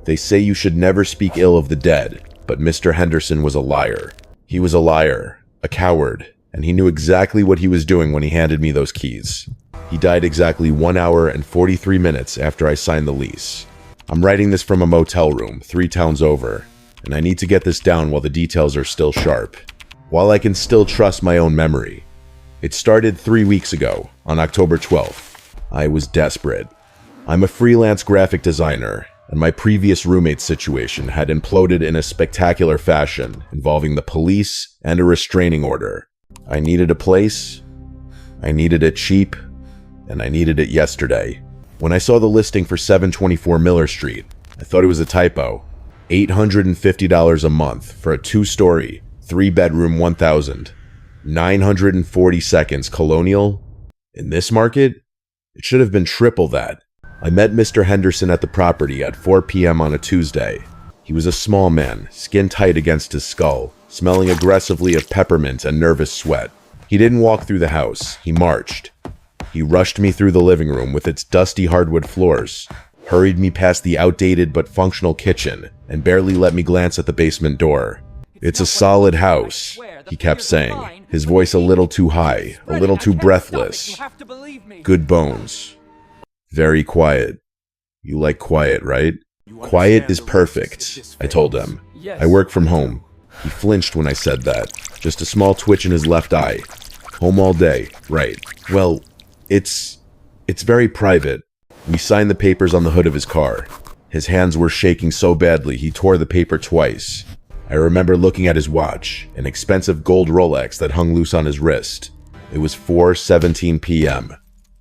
They say you should never speak ill of the dead, but Mr. Henderson was a liar. He was a liar, a coward, and he knew exactly what he was doing when he handed me those keys. He died exactly 1 hour and 43 minutes after I signed the lease. I'm writing this from a motel room 3 towns over, and I need to get this down while the details are still sharp, while I can still trust my own memory. It started 3 weeks ago, on October 12th. I was desperate. I'm a freelance graphic designer, and my previous roommate situation had imploded in a spectacular fashion involving the police and a restraining order. I needed a place, I needed it cheap, and I needed it yesterday. When I saw the listing for 724 Miller Street, I thought it was a typo. $850 a month for a 2-story, 3-bedroom 1,000. 940 seconds colonial? In this market? It should have been triple that. I met Mr. Henderson at the property at 4 p.m. on a Tuesday. He was a small man, skin tight against his skull, smelling aggressively of peppermint and nervous sweat. He didn't walk through the house, he marched. He rushed me through the living room with its dusty hardwood floors, hurried me past the outdated but functional kitchen, and barely let me glance at the basement door. "It's a solid house," he kept saying, his voice a little too high, a little too breathless. "Good bones. Very quiet. You like quiet, right?" "Quiet is perfect," I told him. "I work from home." He flinched when I said that, just a small twitch in his left eye. "Home all day, right? Well, it's very private." We signed the papers on the hood of his car. His hands were shaking so badly he tore the paper twice. I remember looking at his watch, an expensive gold Rolex that hung loose on his wrist. It was 4:17 p.m.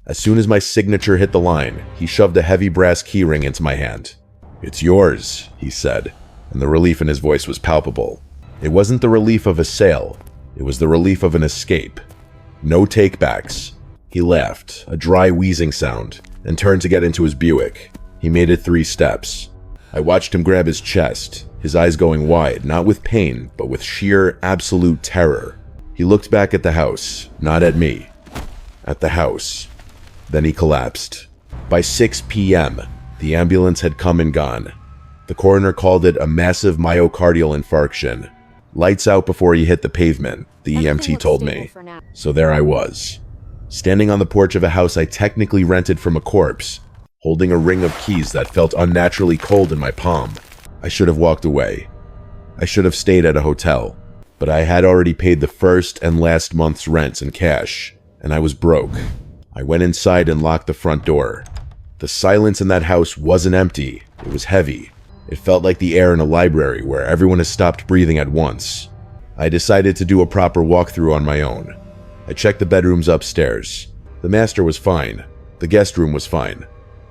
As soon as my signature hit the line, he shoved a heavy brass keyring into my hand. "It's yours," he said, and the relief in his voice was palpable. It wasn't the relief of a sale, it was the relief of an escape. No takebacks. He laughed, a dry wheezing sound, and turned to get into his Buick. He made it 3 steps. I watched him grab his chest, his eyes going wide, not with pain, but with sheer, absolute terror. He looked back at the house, not at me. At the house. Then he collapsed. By 6 p.m., the ambulance had come and gone. The coroner called it a massive myocardial infarction. "Lights out before he hit the pavement," the EMT told me. So there I was, standing on the porch of a house I technically rented from a corpse, holding a ring of keys that felt unnaturally cold in my palm. I should have walked away. I should have stayed at a hotel. But I had already paid the first and last month's rent in cash, and I was broke. I went inside and locked the front door. The silence in that house wasn't empty, it was heavy. It felt like the air in a library where everyone has stopped breathing at once. I decided to do a proper walkthrough on my own. I checked the bedrooms upstairs. The master was fine. The guest room was fine.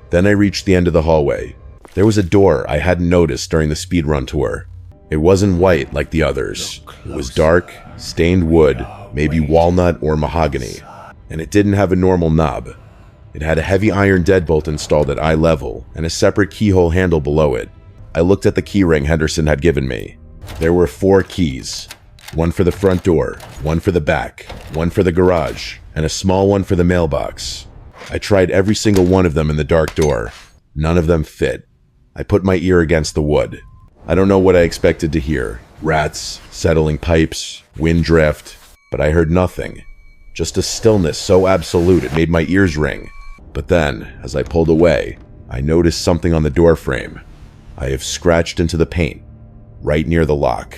Then I reached the end of the hallway. There was a door I hadn't noticed during the speedrun tour. It wasn't white like the others. It was dark, stained wood, maybe walnut or mahogany. And it didn't have a normal knob. It had a heavy iron deadbolt installed at eye level and a separate keyhole handle below it. I looked at the keyring Henderson had given me. There were 4 keys. One for the front door, one for the back, one for the garage, and a small one for the mailbox. I tried every single one of them in the dark door. None of them fit. I put my ear against the wood. I don't know what I expected to hear. Rats, settling pipes, wind drift, but I heard nothing. Just a stillness so absolute it made my ears ring. But then, as I pulled away, I noticed something on the door frame. I have scratched into the paint, right near the lock.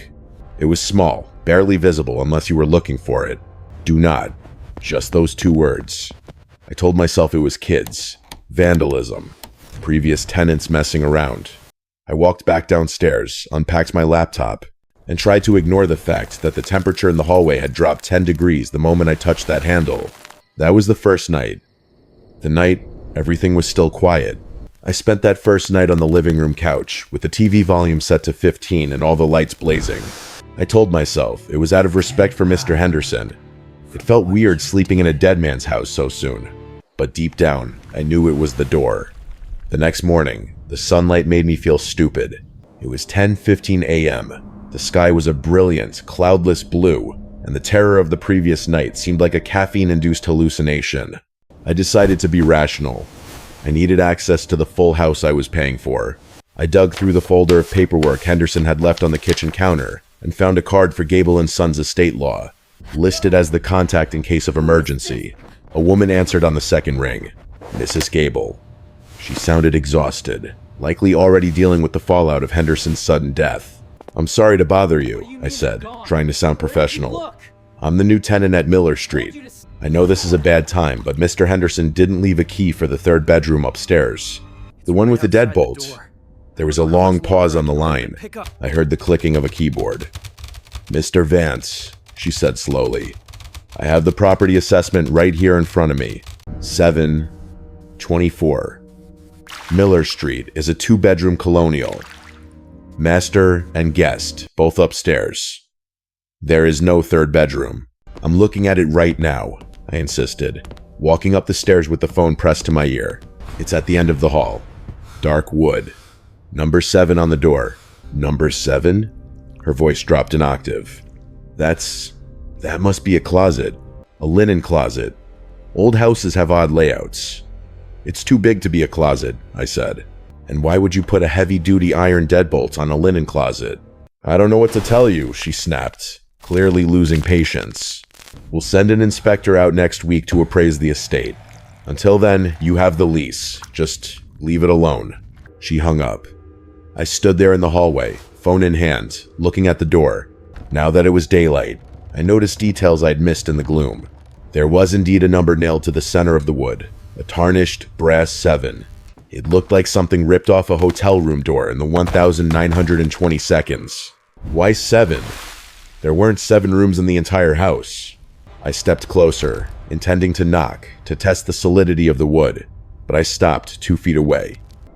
It was small, barely visible unless you were looking for it. Do not. Just those 2 words. I told myself it was kids. Vandalism. Previous tenants messing around. I walked back downstairs, unpacked my laptop, and tried to ignore the fact that the temperature in the hallway had dropped 10 degrees the moment I touched that handle. That was the first night. The night, everything was still quiet. I spent that first night on the living room couch, with the TV volume set to 15 and all the lights blazing. I told myself it was out of respect for Mr. Henderson. It felt weird sleeping in a dead man's house so soon. But deep down, I knew it was the door. The next morning, the sunlight made me feel stupid. It was 10:15 a.m. The sky was a brilliant, cloudless blue, and the terror of the previous night seemed like a caffeine-induced hallucination. I decided to be rational. I needed access to the full house I was paying for. I dug through the folder of paperwork Henderson had left on the kitchen counter and found a card for Gable & Sons estate law, listed as the contact in case of emergency. A woman answered on the second ring. Mrs. Gable. She sounded exhausted, likely already dealing with the fallout of Henderson's sudden death. "I'm sorry to bother you," I said, trying to sound professional. "I'm the new tenant at Miller Street. I know this is a bad time, but Mr. Henderson didn't leave a key for the third bedroom upstairs. The one with the deadbolt." There was a long pause on the line. I heard the clicking of a keyboard. "Mr. Vance," she said slowly. "I have the property assessment right here in front of me. 724. Miller Street is a 2-bedroom colonial. Master and guest, both upstairs. There is no third bedroom." "I'm looking at it right now," I insisted, walking up the stairs with the phone pressed to my ear. "It's at the end of the hall. Dark wood. Number 7 on the door." "Number 7? Her voice dropped an octave. That must be a closet. A linen closet. Old houses have odd layouts." "It's too big to be a closet," I said. "And why would you put a heavy-duty iron deadbolt on a linen closet?" "I don't know what to tell you," she snapped, clearly losing patience. "We'll send an inspector out next week to appraise the estate. Until then, you have the lease. Just leave it alone." She hung up. I stood there in the hallway, phone in hand, looking at the door. Now that it was daylight, I noticed details I'd missed in the gloom. There was indeed a number nailed to the center of the wood, a tarnished brass 7. It looked like something ripped off a hotel room door in the 1920 seconds. Why 7? There weren't 7 rooms in the entire house. I stepped closer, intending to knock, to test the solidity of the wood, but I stopped 2 feet away.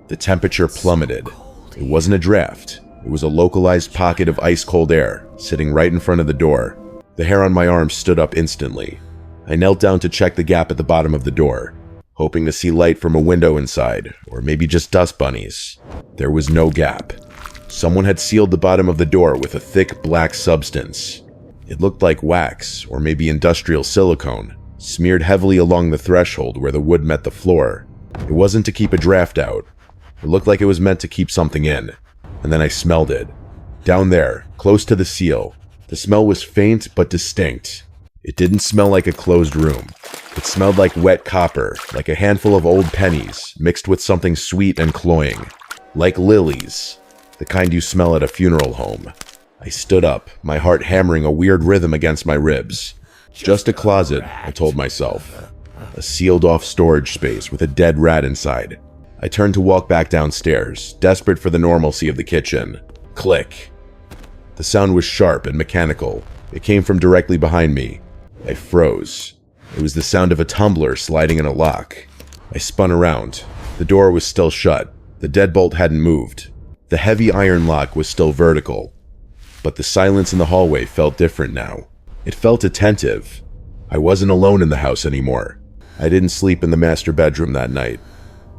The temperature plummeted. It wasn't a draft. It was a localized pocket of ice-cold air, sitting right in front of the door. The hair on my arm stood up instantly. I knelt down to check the gap at the bottom of the door, hoping to see light from a window inside, or maybe just dust bunnies. There was no gap. Someone had sealed the bottom of the door with a thick black substance. It looked like wax, or maybe industrial silicone, smeared heavily along the threshold where the wood met the floor. It wasn't to keep a draft out. It looked like it was meant to keep something in. And then I smelled it. Down there, close to the seal. The smell was faint but distinct. It didn't smell like a closed room. It smelled like wet copper, like a handful of old pennies, mixed with something sweet and cloying. Like lilies, the kind you smell at a funeral home. I stood up, my heart hammering a weird rhythm against my ribs. Just a closet, I told myself. A sealed-off storage space with a dead rat inside. I turned to walk back downstairs, desperate for the normalcy of the kitchen. Click. The sound was sharp and mechanical. It came from directly behind me. I froze. It was the sound of a tumbler sliding in a lock. I spun around. The door was still shut. The deadbolt hadn't moved. The heavy iron lock was still vertical. But the silence in the hallway felt different now. It felt attentive. I wasn't alone in the house anymore. I didn't sleep in the master bedroom that night.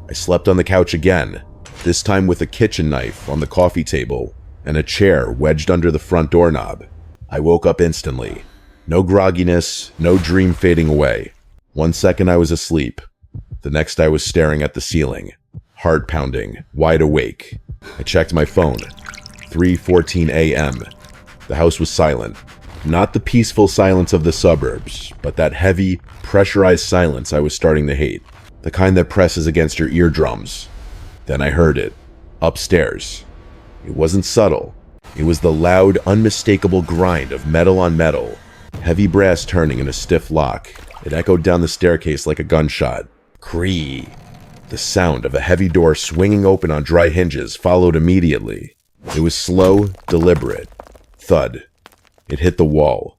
I slept on the couch again, this time with a kitchen knife on the coffee table and a chair wedged under the front doorknob. I woke up instantly. No grogginess, no dream fading away. 1 second I was asleep. The next I was staring at the ceiling, heart pounding, wide awake. I checked my phone. 3:14 a.m. The house was silent. Not the peaceful silence of the suburbs, but that heavy, pressurized silence I was starting to hate. The kind that presses against your eardrums. Then I heard it. Upstairs. It wasn't subtle. It was the loud, unmistakable grind of metal on metal. Heavy brass turning in a stiff lock. It echoed down the staircase like a gunshot. Cree. The sound of a heavy door swinging open on dry hinges followed immediately. It was slow, deliberate. Thud. It hit the wall.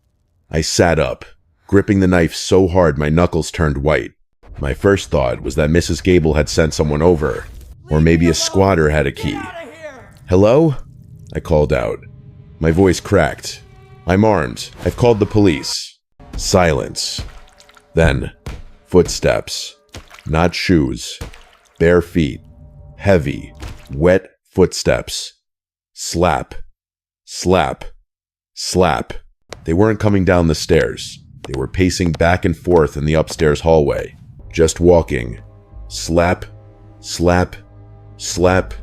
I sat up, gripping the knife so hard my knuckles turned white. My first thought was that Mrs. Gable had sent someone over, or maybe a squatter had a key. "Hello?" I called out. My voice cracked. "I'm armed. I've called the police." Silence. Then, footsteps. Not shoes. Bare feet. Heavy, wet footsteps. Slap. Slap. Slap. They weren't coming down the stairs. They were pacing back and forth in the upstairs hallway. Just walking. Slap. Slap. Slap.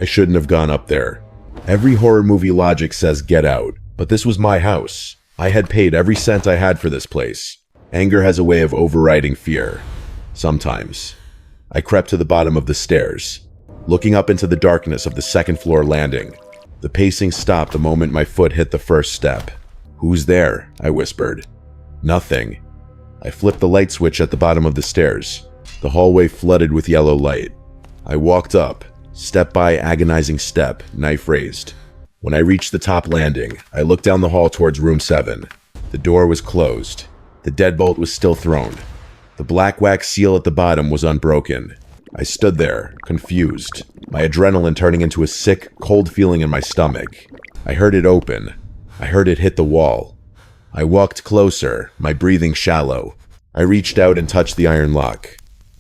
I shouldn't have gone up there. Every horror movie logic says get out, but this was my house. I had paid every cent I had for this place. Anger has a way of overriding fear. Sometimes. I crept to the bottom of the stairs, looking up into the darkness of the second-floor landing. The pacing stopped the moment my foot hit the first step. "Who's there?" I whispered. Nothing. I flipped the light switch at the bottom of the stairs. The hallway flooded with yellow light. I walked up, step by agonizing step, knife raised. When I reached the top landing, I looked down the hall towards room 7. The door was closed. The deadbolt was still thrown. The black wax seal at the bottom was unbroken. I stood there, confused, my adrenaline turning into a sick, cold feeling in my stomach. I heard it open. I heard it hit the wall. I walked closer, my breathing shallow. I reached out and touched the iron lock.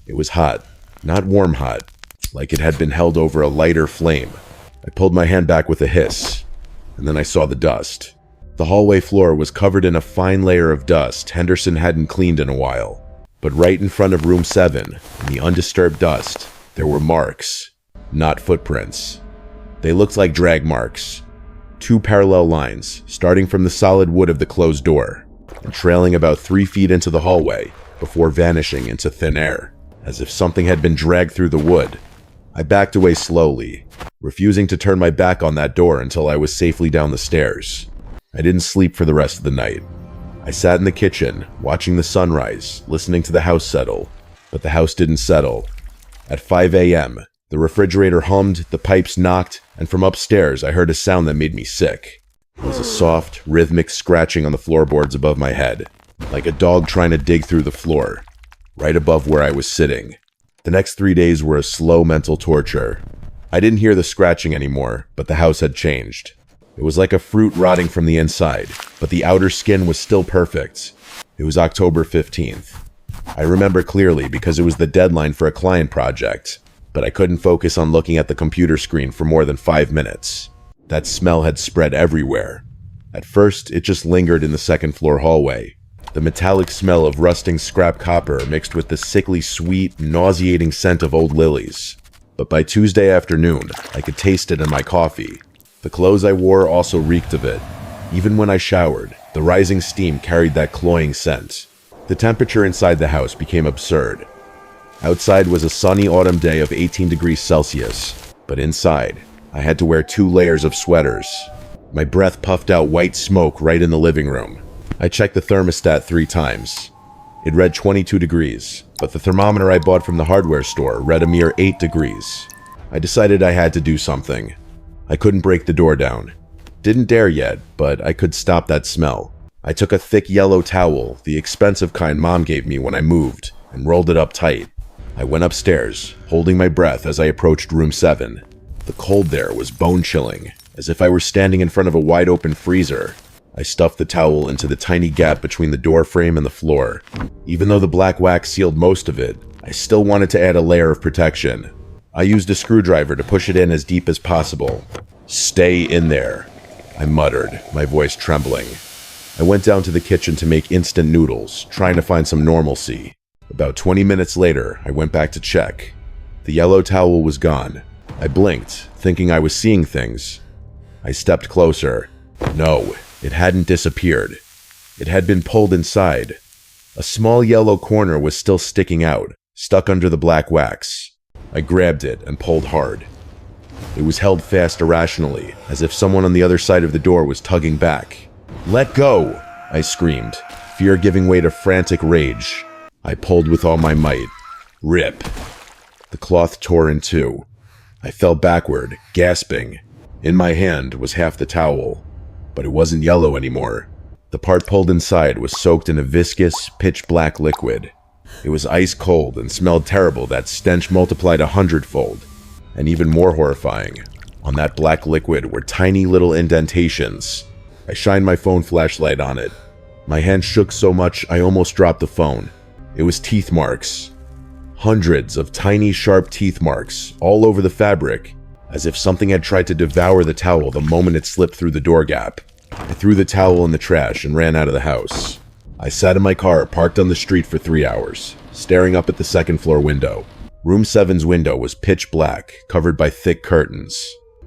It was hot, not warm hot, like it had been held over a lighter flame. I pulled my hand back with a hiss, and then I saw the dust. The hallway floor was covered in a fine layer of dust Henderson hadn't cleaned in a while. But right in front of room 7, in the undisturbed dust, there were marks, not footprints. They looked like drag marks. 2 parallel lines, starting from the solid wood of the closed door, and trailing about 3 feet into the hallway, before vanishing into thin air, as if something had been dragged through the wood. I backed away slowly, refusing to turn my back on that door until I was safely down the stairs. I didn't sleep for the rest of the night. I sat in the kitchen, watching the sunrise, listening to the house settle. But the house didn't settle. At 5 a.m., the refrigerator hummed, the pipes knocked, and from upstairs I heard a sound that made me sick. It was a soft, rhythmic scratching on the floorboards above my head, like a dog trying to dig through the floor, right above where I was sitting. The next 3 days were a slow mental torture. I didn't hear the scratching anymore, but the house had changed. It was like a fruit rotting from the inside, but the outer skin was still perfect. It was October 15th. I remember clearly because it was the deadline for a client project, but I couldn't focus on looking at the computer screen for more than 5 minutes. That smell had spread everywhere. At first, it just lingered in the second-floor hallway. The metallic smell of rusting scrap copper mixed with the sickly sweet, nauseating scent of old lilies. But by Tuesday afternoon, I could taste it in my coffee. The clothes I wore also reeked of it. Even when I showered, the rising steam carried that cloying scent. The temperature inside the house became absurd. Outside was a sunny autumn day of 18 degrees Celsius, but inside, I had to wear 2 layers of sweaters. My breath puffed out white smoke right in the living room. I checked the thermostat 3 times. It read 22 degrees, but the thermometer I bought from the hardware store read a mere 8 degrees. I decided I had to do something. I couldn't break the door down. Didn't dare yet, but I could stop that smell. I took a thick yellow towel, the expensive kind Mom gave me when I moved, and rolled it up tight. I went upstairs, holding my breath as I approached room 7. The cold there was bone-chilling, as if I were standing in front of a wide-open freezer. I stuffed the towel into the tiny gap between the door frame and the floor. Even though the black wax sealed most of it, I still wanted to add a layer of protection. I used a screwdriver to push it in as deep as possible. "Stay in there," I muttered, my voice trembling. I went down to the kitchen to make instant noodles, trying to find some normalcy. About 20 minutes later, I went back to check. The yellow towel was gone. I blinked, thinking I was seeing things. I stepped closer. No, it hadn't disappeared. It had been pulled inside. A small yellow corner was still sticking out, stuck under the black wax. I grabbed it and pulled hard. It was held fast irrationally, as if someone on the other side of the door was tugging back. "Let go!" I screamed, fear giving way to frantic rage. I pulled with all my might. Rip. The cloth tore in 2. I fell backward, gasping. In my hand was half the towel, but it wasn't yellow anymore. The part pulled inside was soaked in a viscous, pitch-black liquid. It was ice cold and smelled terrible, that stench multiplied 100-fold. And even more horrifying, on that black liquid were tiny little indentations. I shined my phone flashlight on it. My hand shook so much I almost dropped the phone. It was teeth marks. Hundreds of tiny sharp teeth marks all over the fabric, as if something had tried to devour the towel the moment it slipped through the door gap. I threw the towel in the trash and ran out of the house. I sat in my car parked on the street for 3 hours, staring up at the second-floor window. Room 7's window was pitch black, covered by thick curtains.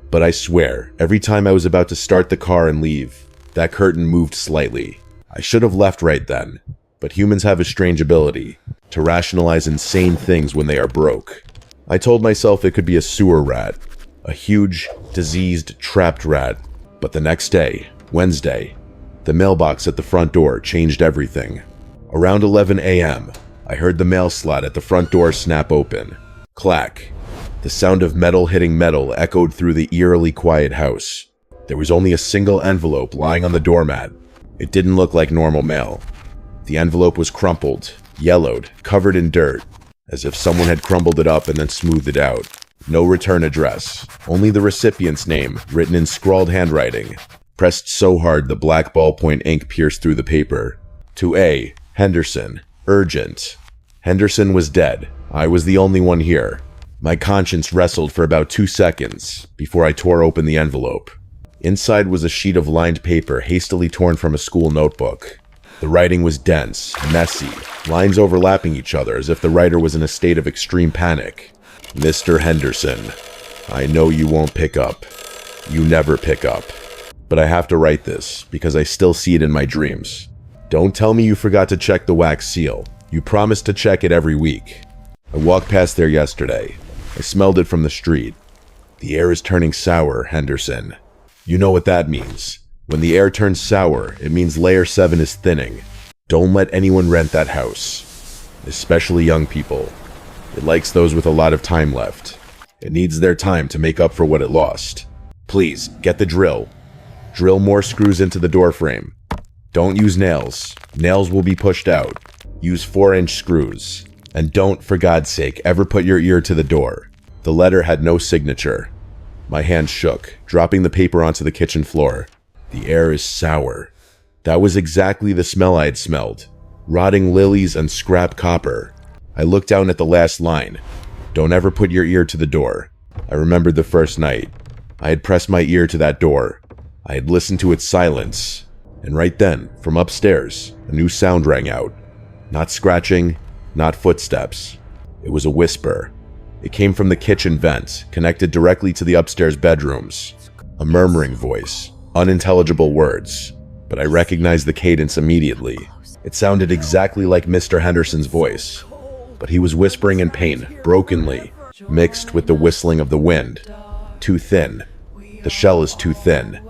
But I swear, every time I was about to start the car and leave, that curtain moved slightly. I should have left right then, but humans have a strange ability to rationalize insane things when they are broke. I told myself it could be a sewer rat, a huge, diseased, trapped rat. But the next day, Wednesday, the mailbox at the front door changed everything. Around 11 a.m., I heard the mail slot at the front door snap open. Clack. The sound of metal hitting metal echoed through the eerily quiet house. There was only a single envelope lying on the doormat. It didn't look like normal mail. The envelope was crumpled, yellowed, covered in dirt, as if someone had crumbled it up and then smoothed it out. No return address, only the recipient's name, written in scrawled handwriting, pressed so hard the black ballpoint ink pierced through the paper. To A. Henderson. Urgent. Henderson was dead. I was the only one here. My conscience wrestled for about 2 seconds before I tore open the envelope. Inside was a sheet of lined paper hastily torn from a school notebook. The writing was dense, messy, lines overlapping each other as if the writer was in a state of extreme panic. Mr. Henderson, I know you won't pick up. You never pick up. But I have to write this because I still see it in my dreams. Don't tell me you forgot to check the wax seal. You promised to check it every week. I walked past there yesterday. I smelled it from the street. The air is turning sour, Henderson. You know what that means. When the air turns sour, it means layer 7 is thinning. Don't let anyone rent that house. Especially young people. It likes those with a lot of time left. It needs their time to make up for what it lost. Please, get the drill. Drill more screws into the door frame. Don't use nails. Nails will be pushed out. Use 4-inch screws. And don't, for God's sake, ever put your ear to the door. The letter had no signature. My hand shook, dropping the paper onto the kitchen floor. The air is sour. That was exactly the smell I had smelled. Rotting lilies and scrap copper. I looked down at the last line. Don't ever put your ear to the door. I remembered the first night. I had pressed my ear to that door. I had listened to its silence. And right then, from upstairs, a new sound rang out. Not scratching, not footsteps. It was a whisper. It came from the kitchen vent, connected directly to the upstairs bedrooms. A murmuring voice, unintelligible words, but I recognized the cadence immediately. It sounded exactly like Mr. Henderson's voice, but he was whispering in pain, brokenly, mixed with the whistling of the wind. Too thin. The shell is too thin.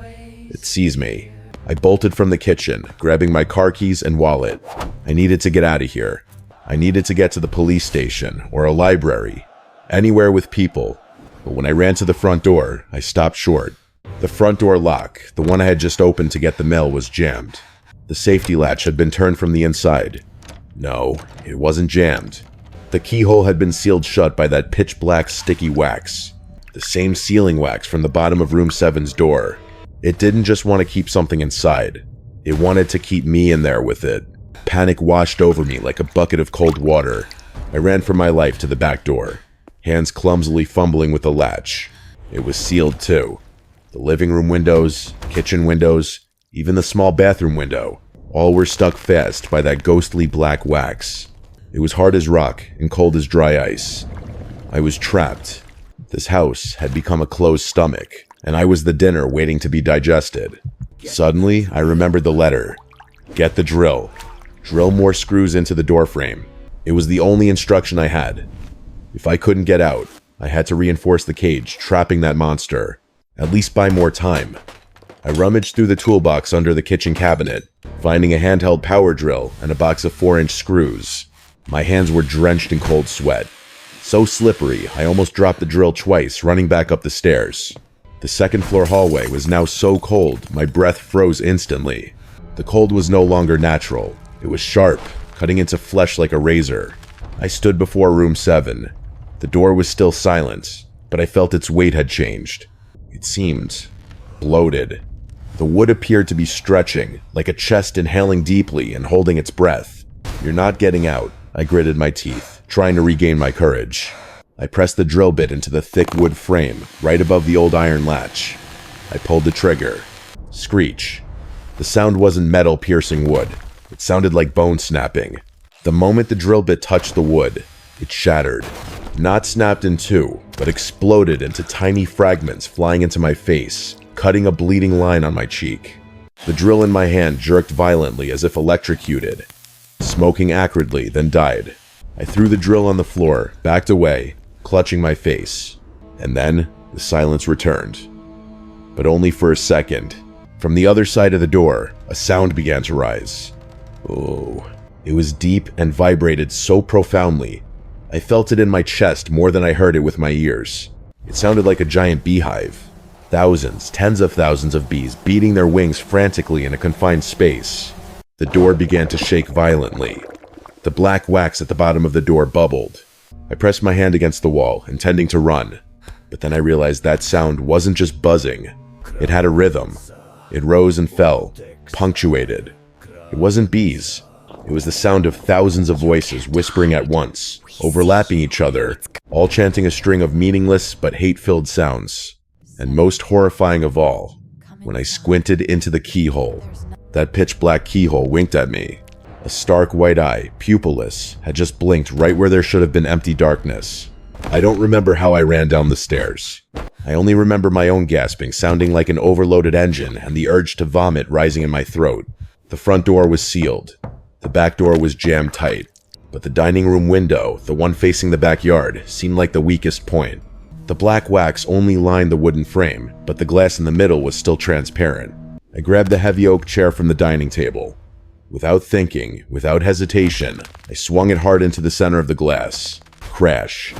It sees me. I bolted from the kitchen, grabbing my car keys and wallet. I needed to get out of here. I needed to get to the police station or a library, anywhere with people. But when I ran to the front door, I stopped short. The front door lock, the one I had just opened to get the mail, was jammed. The safety latch had been turned from the inside. No, it wasn't jammed. The keyhole had been sealed shut by that pitch black sticky wax. The same sealing wax from the bottom of room 7's door. It didn't just want to keep something inside. It wanted to keep me in there with it. Panic washed over me like a bucket of cold water. I ran for my life to the back door, hands clumsily fumbling with the latch. It was sealed too. The living room windows, kitchen windows, even the small bathroom window, all were stuck fast by that ghostly black wax. It was hard as rock and cold as dry ice. I was trapped. This house had become a closed stomach, and I was the dinner waiting to be digested. Suddenly, I remembered the letter. Get the drill. Drill more screws into the doorframe. It was the only instruction I had. If I couldn't get out, I had to reinforce the cage, trapping that monster. At least buy more time. I rummaged through the toolbox under the kitchen cabinet, finding a handheld power drill and a box of 4-inch screws. My hands were drenched in cold sweat. So slippery, I almost dropped the drill twice, running back up the stairs. The second-floor hallway was now so cold, my breath froze instantly. The cold was no longer natural. It was sharp, cutting into flesh like a razor. I stood before room 7. The door was still silent, but I felt its weight had changed. It seemed bloated. The wood appeared to be stretching, like a chest inhaling deeply and holding its breath. You're not getting out, I gritted my teeth, trying to regain my courage. I pressed the drill bit into the thick wood frame, right above the old iron latch. I pulled the trigger. Screech. The sound wasn't metal piercing wood. It sounded like bone snapping. The moment the drill bit touched the wood, it shattered. Not snapped in two, but exploded into tiny fragments flying into my face, cutting a bleeding line on my cheek. The drill in my hand jerked violently as if electrocuted, smoking acridly, then died. I threw the drill on the floor, backed away, clutching my face. And then, the silence returned. But only for a second. From the other side of the door, a sound began to rise. Oh, it was deep and vibrated so profoundly. I felt it in my chest more than I heard it with my ears. It sounded like a giant beehive. Thousands, tens of thousands of bees beating their wings frantically in a confined space. The door began to shake violently. The black wax at the bottom of the door bubbled. I pressed my hand against the wall, intending to run. But then I realized that sound wasn't just buzzing. It had a rhythm. It rose and fell, punctuated. It wasn't bees. It was the sound of thousands of voices whispering at once, overlapping each other, all chanting a string of meaningless but hate-filled sounds. And most horrifying of all, when I squinted into the keyhole, that pitch-black keyhole winked at me. A stark white eye, pupilless, had just blinked right where there should have been empty darkness. I don't remember how I ran down the stairs. I only remember my own gasping sounding like an overloaded engine and the urge to vomit rising in my throat. The front door was sealed. The back door was jammed tight. But the dining room window, the one facing the backyard, seemed like the weakest point. The black wax only lined the wooden frame, but the glass in the middle was still transparent. I grabbed the heavy oak chair from the dining table. Without thinking, without hesitation, I swung it hard into the center of the glass. Crash.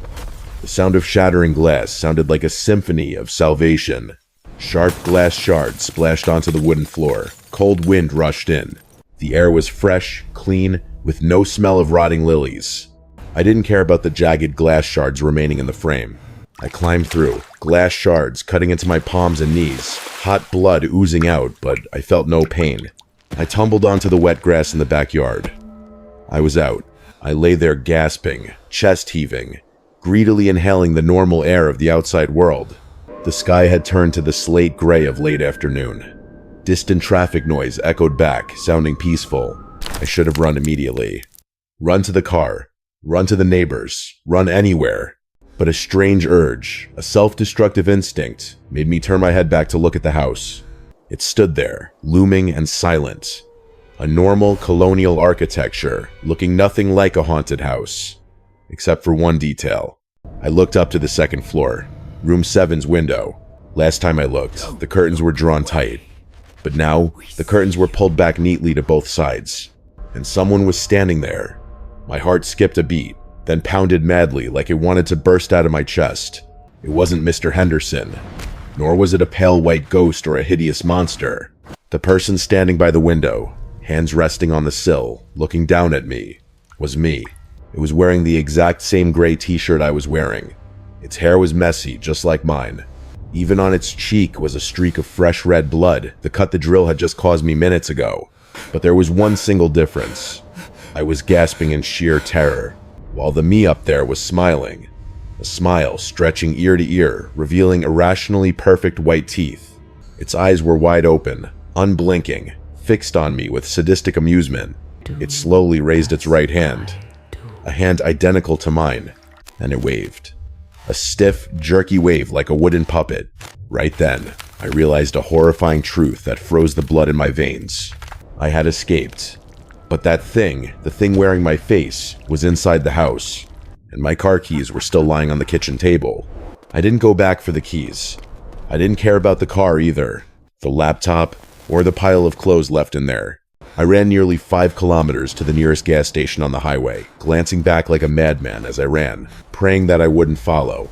The sound of shattering glass sounded like a symphony of salvation. Sharp glass shards splashed onto the wooden floor. Cold wind rushed in. The air was fresh, clean, with no smell of rotting lilies. I didn't care about the jagged glass shards remaining in the frame. I climbed through, glass shards cutting into my palms and knees, hot blood oozing out, but I felt no pain. I tumbled onto the wet grass in the backyard. I was out. I lay there gasping, chest heaving, greedily inhaling the normal air of the outside world. The sky had turned to the slate gray of late afternoon. Distant traffic noise echoed back, sounding peaceful. I should have run immediately. Run to the car. Run to the neighbors. Run anywhere. But a strange urge, a self-destructive instinct, made me turn my head back to look at the house. It stood there, looming and silent. A normal colonial architecture, looking nothing like a haunted house. Except for one detail. I looked up to the second floor. Room 7's window. Last time I looked, the curtains were drawn tight. But now, the curtains were pulled back neatly to both sides. And someone was standing there. My heart skipped a beat, then pounded madly like it wanted to burst out of my chest. It wasn't Mr. Henderson. Nor was it a pale white ghost or a hideous monster. The person standing by the window, hands resting on the sill, looking down at me, was me. It was wearing the exact same gray t-shirt I was wearing. Its hair was messy, just like mine. Even on its cheek was a streak of fresh red blood, the cut the drill had just caused me minutes ago. But there was one single difference. I was gasping in sheer terror, while the me up there was smiling. A smile stretching ear to ear, revealing irrationally perfect white teeth. Its eyes were wide open, unblinking, fixed on me with sadistic amusement. It slowly raised its right hand, a hand identical to mine, and it waved. A stiff, jerky wave like a wooden puppet. Right then, I realized a horrifying truth that froze the blood in my veins. I had escaped. But that thing, the thing wearing my face, was inside the house. And my car keys were still lying on the kitchen table. I didn't go back for the keys. I didn't care about the car either, the laptop, or the pile of clothes left in there. I ran nearly 5 kilometers to the nearest gas station on the highway, glancing back like a madman as I ran, praying that I wouldn't follow.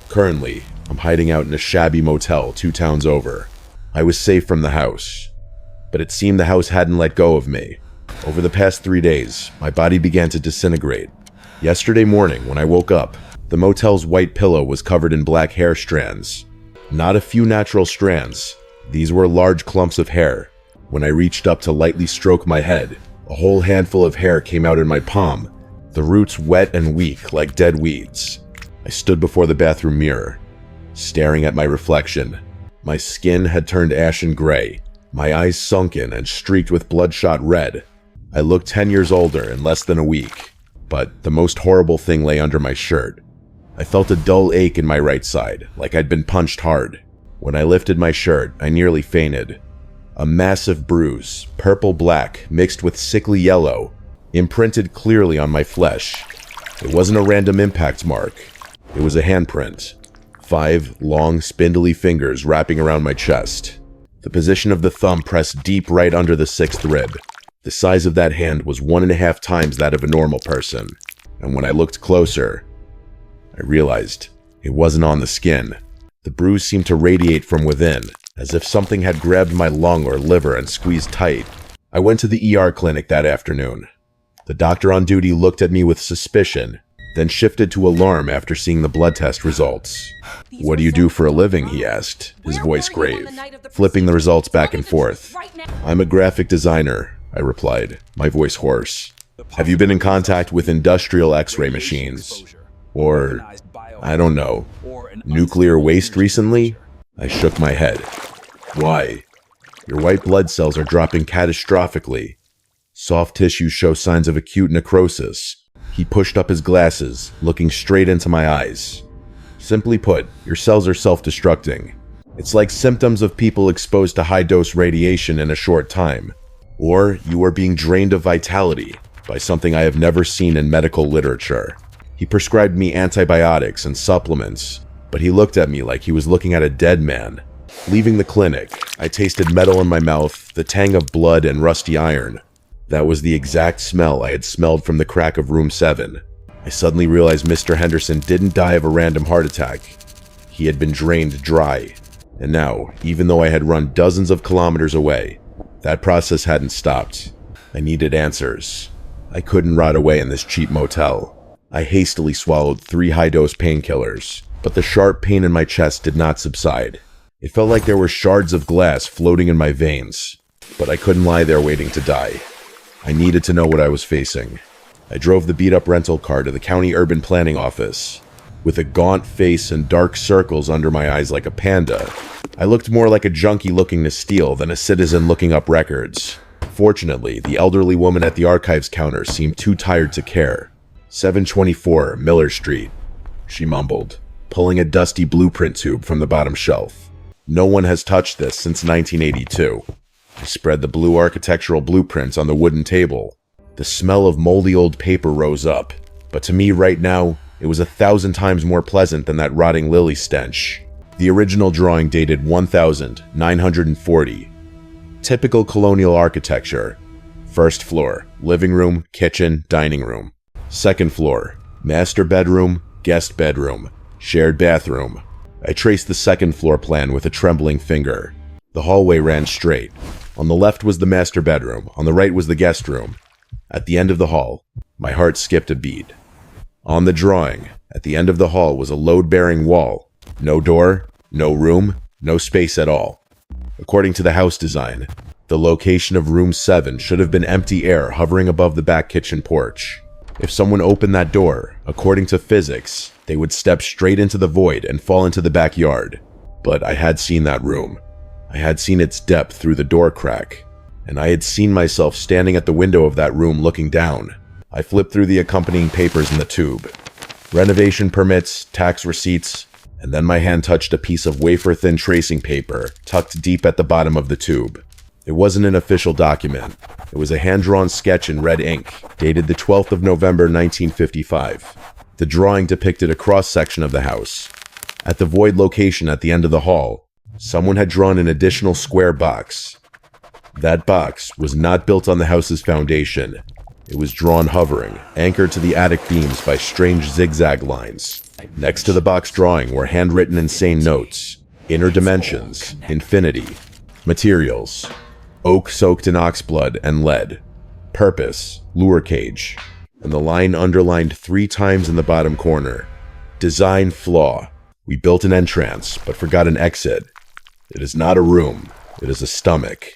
Currently, I'm hiding out in a shabby motel 2 towns over. I was safe from the house. But it seemed the house hadn't let go of me. Over the past 3 days, my body began to disintegrate. Yesterday morning, when I woke up, the motel's white pillow was covered in black hair strands. Not a few natural strands. These were large clumps of hair. When I reached up to lightly stroke my head, a whole handful of hair came out in my palm, the roots wet and weak like dead weeds. I stood before the bathroom mirror, staring at my reflection. My skin had turned ashen gray, my eyes sunken and streaked with bloodshot red. I looked 10 years older in less than a week. But the most horrible thing lay under my shirt. I felt a dull ache in my right side, like I'd been punched hard. When I lifted my shirt, I nearly fainted. A massive bruise, purple-black, mixed with sickly yellow, imprinted clearly on my flesh. It wasn't a random impact mark. It was a handprint. 5 long, spindly fingers wrapping around my chest. The position of the thumb pressed deep right under the 6th rib. The size of that hand was 1.5 times that of a normal person. And when I looked closer, I realized it wasn't on the skin. The bruise seemed to radiate from within, as if something had grabbed my lung or liver and squeezed tight. I went to the ER clinic that afternoon. The doctor on duty looked at me with suspicion, then shifted to alarm after seeing the blood test results. "What do you do for a living?" he asked, his voice grave, flipping the results back and forth. "I'm a graphic designer," I replied, my voice hoarse. "Have you been in contact with industrial X-ray machines? Or, I don't know, nuclear waste recently?" I shook my head. "Why?" "Your white blood cells are dropping catastrophically. Soft tissues show signs of acute necrosis." He pushed up his glasses, looking straight into my eyes. "Simply put, your cells are self-destructing. It's like symptoms of people exposed to high-dose radiation in a short time. Or you are being drained of vitality by something I have never seen in medical literature." He prescribed me antibiotics and supplements, but he looked at me like he was looking at a dead man. Leaving the clinic, I tasted metal in my mouth, the tang of blood and rusty iron. That was the exact smell I had smelled from the crack of room 7. I suddenly realized Mr. Henderson didn't die of a random heart attack. He had been drained dry. And now, even though I had run dozens of kilometers away, that process hadn't stopped. I needed answers. I couldn't rot away in this cheap motel. I hastily swallowed 3 high-dose painkillers, but the sharp pain in my chest did not subside. It felt like there were shards of glass floating in my veins, but I couldn't lie there waiting to die. I needed to know what I was facing. I drove the beat-up rental car to the county urban planning office. With a gaunt face and dark circles under my eyes like a panda, I looked more like a junkie looking to steal than a citizen looking up records. Fortunately, the elderly woman at the archives counter seemed too tired to care. 724 Miller Street, she mumbled, pulling a dusty blueprint tube from the bottom shelf. "No one has touched this since 1982. I spread the blue architectural blueprints on the wooden table. The smell of moldy old paper rose up, but to me right now, it was 1,000 times more pleasant than that rotting lily stench. The original drawing dated 1940. Typical colonial architecture. First floor, living room, kitchen, dining room. Second floor, master bedroom, guest bedroom, shared bathroom. I traced the second floor plan with a trembling finger. The hallway ran straight. On the left was the master bedroom, on the right was the guest room. At the end of the hall, my heart skipped a beat. On the drawing, at the end of the hall was a load-bearing wall. No door, no room, no space at all. According to the house design, the location of room 7 should have been empty air hovering above the back kitchen porch. If someone opened that door, according to physics, they would step straight into the void and fall into the backyard. But I had seen that room. I had seen its depth through the door crack, and I had seen myself standing at the window of that room looking down. I flipped through the accompanying papers in the tube. Renovation permits, tax receipts, and then my hand touched a piece of wafer-thin tracing paper tucked deep at the bottom of the tube. It wasn't an official document. It was a hand-drawn sketch in red ink, dated the 12th of November 1955. The drawing depicted a cross-section of the house. At the void location at the end of the hall, someone had drawn an additional square box. That box was not built on the house's foundation. It was drawn hovering, anchored to the attic beams by strange zigzag lines. Next to the box drawing were handwritten insane notes. Inner dimensions, infinity. Materials, oak soaked in oxblood and lead. Purpose, lure cage. And the line underlined 3 times in the bottom corner. Design flaw. We built an entrance, but forgot an exit. It is not a room. It is a stomach.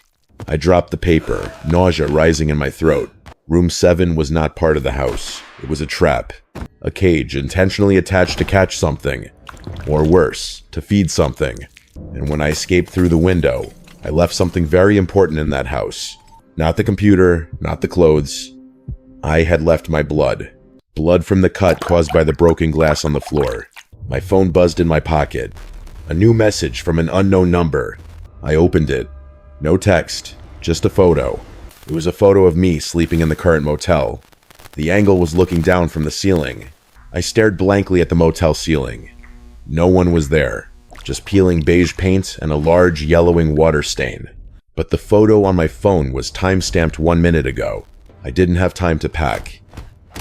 I dropped the paper, nausea rising in my throat. Room 7 was not part of the house. It was a trap. A cage intentionally attached to catch something. Or worse, to feed something. And when I escaped through the window, I left something very important in that house. Not the computer, not the clothes. I had left my blood. Blood from the cut caused by the broken glass on the floor. My phone buzzed in my pocket. A new message from an unknown number. I opened it. No text, just a photo. It was a photo of me sleeping in the current motel. The angle was looking down from the ceiling. I stared blankly at the motel ceiling. No one was there, just peeling beige paint and a large yellowing water stain. But the photo on my phone was time-stamped 1 minute ago. I didn't have time to pack.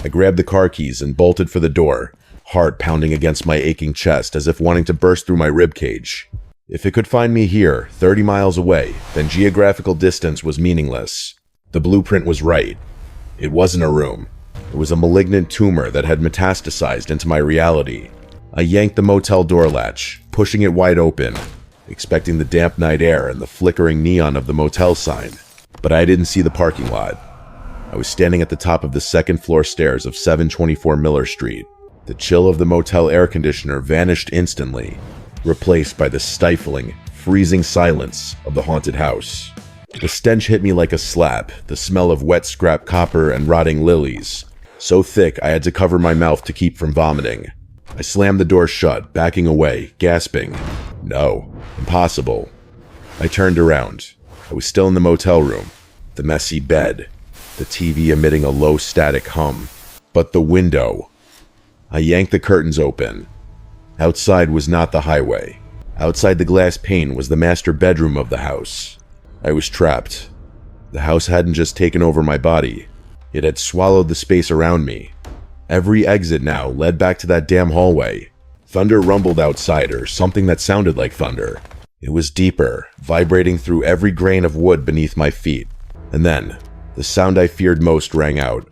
I grabbed the car keys and bolted for the door, heart pounding against my aching chest as if wanting to burst through my ribcage. If it could find me here, 30 miles away, then geographical distance was meaningless. The blueprint was right. It wasn't a room. It was a malignant tumor that had metastasized into my reality. I yanked the motel door latch, pushing it wide open, expecting the damp night air and the flickering neon of the motel sign. But I didn't see the parking lot. I was standing at the top of the second-floor stairs of 724 Miller Street. The chill of the motel air conditioner vanished instantly, replaced by the stifling, freezing silence of the haunted house. The stench hit me like a slap, the smell of wet scrap copper and rotting lilies, so thick I had to cover my mouth to keep from vomiting. I slammed the door shut, backing away, gasping. No, impossible. I turned around. I was still in the motel room, the messy bed, the TV emitting a low static hum. But the window. I yanked the curtains open. Outside was not the highway. Outside the glass pane was the master bedroom of the house. I was trapped. The house hadn't just taken over my body. It had swallowed the space around me. Every exit now led back to that damn hallway. Thunder rumbled outside, or something that sounded like thunder. It was deeper, vibrating through every grain of wood beneath my feet. And then, the sound I feared most rang out.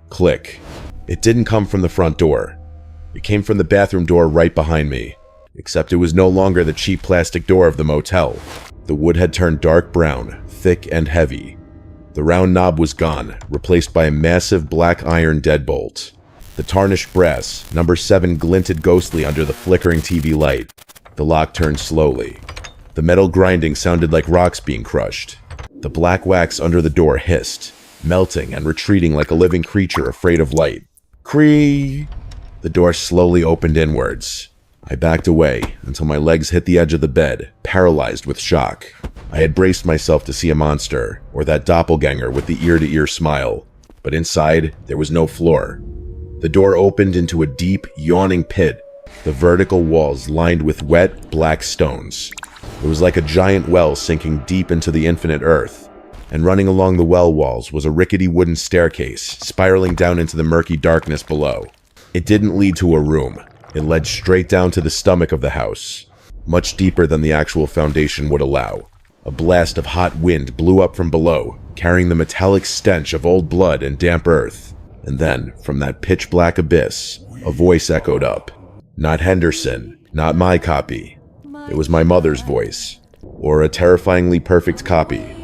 Click. It didn't come from the front door. It came from the bathroom door right behind me. Except it was no longer the cheap plastic door of the motel. The wood had turned dark brown, thick and heavy. The round knob was gone, replaced by a massive black iron deadbolt. The tarnished brass, number 7, glinted ghostly under the flickering TV light. The lock turned slowly. The metal grinding sounded like rocks being crushed. The black wax under the door hissed, melting and retreating like a living creature afraid of light. Cree! The door slowly opened inwards. I backed away until my legs hit the edge of the bed, paralyzed with shock. I had braced myself to see a monster, or that doppelganger with the ear-to-ear smile. But inside, there was no floor. The door opened into a deep, yawning pit, the vertical walls lined with wet, black stones. It was like a giant well sinking deep into the infinite earth, and running along the well walls was a rickety wooden staircase, spiraling down into the murky darkness below. It didn't lead to a room. It led straight down to the stomach of the house, much deeper than the actual foundation would allow. A blast of hot wind blew up from below, carrying the metallic stench of old blood and damp earth. And then, from that pitch-black abyss, a voice echoed up. Not Henderson, not my copy. It was my mother's voice, or a terrifyingly perfect copy.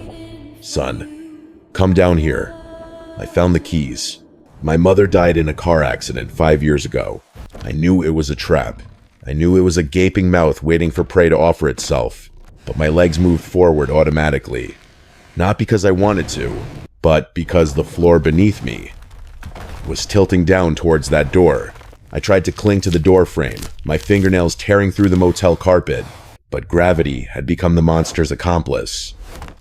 Son, come down here. I found the keys. My mother died in a car accident 5 years ago. I knew it was a trap. I knew it was a gaping mouth waiting for prey to offer itself. But my legs moved forward automatically. Not because I wanted to, but because the floor beneath me was tilting down towards that door. I tried to cling to the door frame, my fingernails tearing through the motel carpet, but gravity had become the monster's accomplice.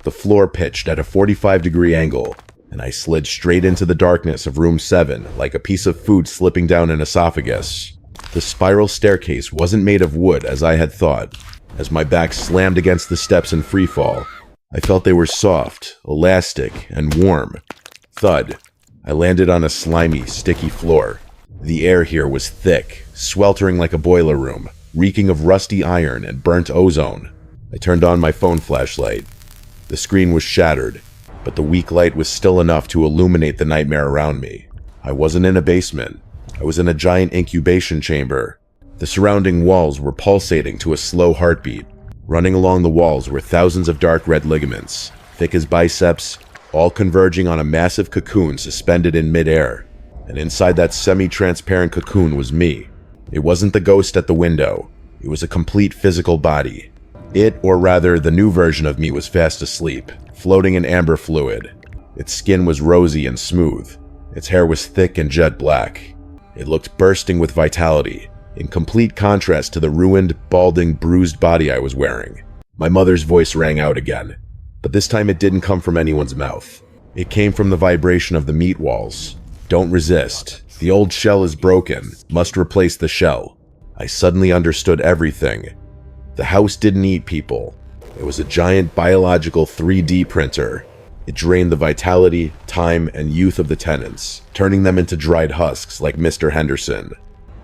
The floor pitched at a 45-degree angle, and I slid straight into the darkness of room 7 like a piece of food slipping down an esophagus. The spiral staircase wasn't made of wood as I had thought. As my back slammed against the steps in freefall, I felt they were soft, elastic, and warm. Thud. I landed on a slimy, sticky floor. The air here was thick, sweltering like a boiler room, reeking of rusty iron and burnt ozone. I turned on my phone flashlight. The screen was shattered, but the weak light was still enough to illuminate the nightmare around me. I wasn't in a basement. I was in a giant incubation chamber. The surrounding walls were pulsating to a slow heartbeat. Running along the walls were thousands of dark red ligaments, thick as biceps, all converging on a massive cocoon suspended in midair. And inside that semi-transparent cocoon was me. It wasn't the ghost at the window. It was a complete physical body. It, or rather, the new version of me was fast asleep, floating in amber fluid. Its skin was rosy and smooth. Its hair was thick and jet black. It looked bursting with vitality, in complete contrast to the ruined, balding, bruised body I was wearing. My mother's voice rang out again, but this time it didn't come from anyone's mouth. It came from the vibration of the meat walls. Don't resist. The old shell is broken. Must replace the shell. I suddenly understood everything. The house didn't eat people. It was a giant biological 3D printer. It drained the vitality, time, and youth of the tenants, turning them into dried husks like Mr. Henderson,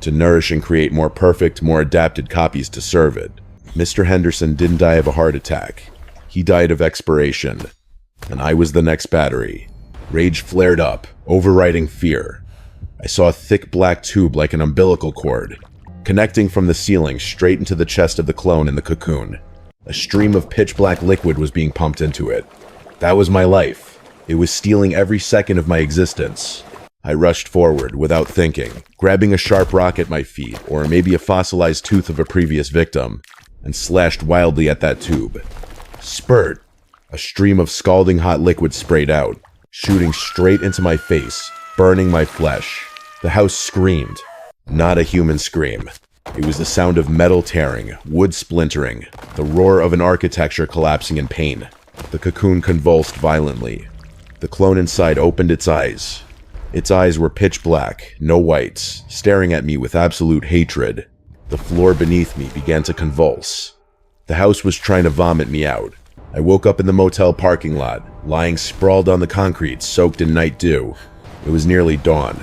to nourish and create more perfect, more adapted copies to serve it. Mr. Henderson didn't die of a heart attack. He died of expiration, and I was the next battery. Rage flared up, overriding fear. I saw a thick black tube like an umbilical cord, connecting from the ceiling straight into the chest of the clone in the cocoon. A stream of pitch-black liquid was being pumped into it. That was my life. It was stealing every second of my existence. I rushed forward without thinking, grabbing a sharp rock at my feet, or maybe a fossilized tooth of a previous victim, and slashed wildly at that tube. Spurt! A stream of scalding hot liquid sprayed out, shooting straight into my face, burning my flesh. The house screamed. Not a human scream. It was the sound of metal tearing, wood splintering, the roar of an architecture collapsing in pain. The cocoon convulsed violently. The clone inside opened its eyes. Its eyes were pitch black, no whites, staring at me with absolute hatred. The floor beneath me began to convulse. The house was trying to vomit me out. I woke up in the motel parking lot, lying sprawled on the concrete, soaked in night dew. It was nearly dawn.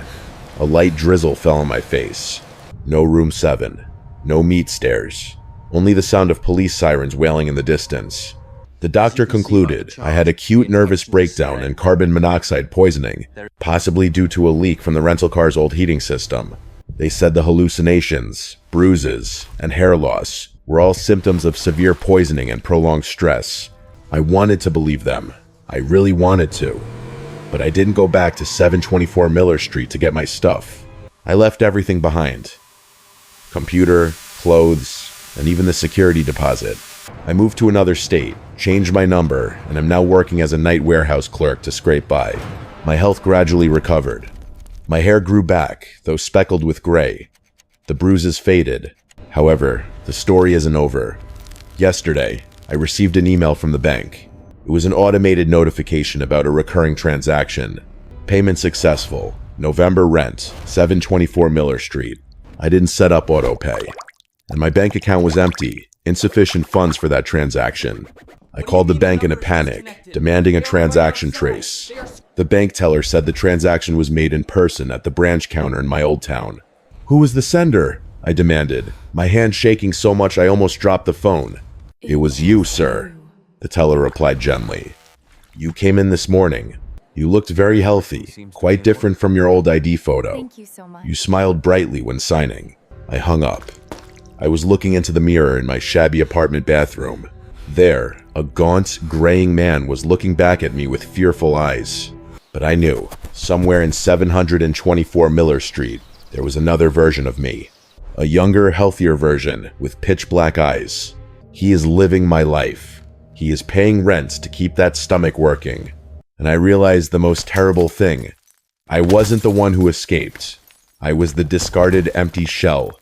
A light drizzle fell on my face. No room 7. No meat stairs. Only the sound of police sirens wailing in the distance. The doctor concluded I had acute nervous breakdown and carbon monoxide poisoning, possibly due to a leak from the rental car's old heating system. They said the hallucinations, bruises, and hair loss were all symptoms of severe poisoning and prolonged stress. I wanted to believe them. I really wanted to. But I didn't go back to 724 Miller Street to get my stuff. I left everything behind. Computer, clothes, and even the security deposit. I moved to another state, changed my number, and am now working as a night warehouse clerk to scrape by. My health gradually recovered. My hair grew back, though speckled with gray. The bruises faded. However, the story isn't over. Yesterday, I received an email from the bank. It was an automated notification about a recurring transaction. Payment successful. November rent, 724 Miller Street. I didn't set up autopay. And my bank account was empty. Insufficient funds for that transaction. I called the bank in a panic, demanding a transaction trace. The bank teller said the transaction was made in person at the branch counter in my old town. Who was the sender? I demanded, my hand shaking so much I almost dropped the phone. It was you, sir, the teller replied gently. You came in this morning. You looked very healthy, quite different from your old ID photo. Thank you so much. You smiled brightly when signing. I hung up. I was looking into the mirror in my shabby apartment bathroom. There, a gaunt, graying man was looking back at me with fearful eyes. But I knew, somewhere in 724 Miller Street, there was another version of me. A younger, healthier version with pitch black eyes. He is living my life. He is paying rent to keep that stomach working. And I realized the most terrible thing. I wasn't the one who escaped. I was the discarded empty shell.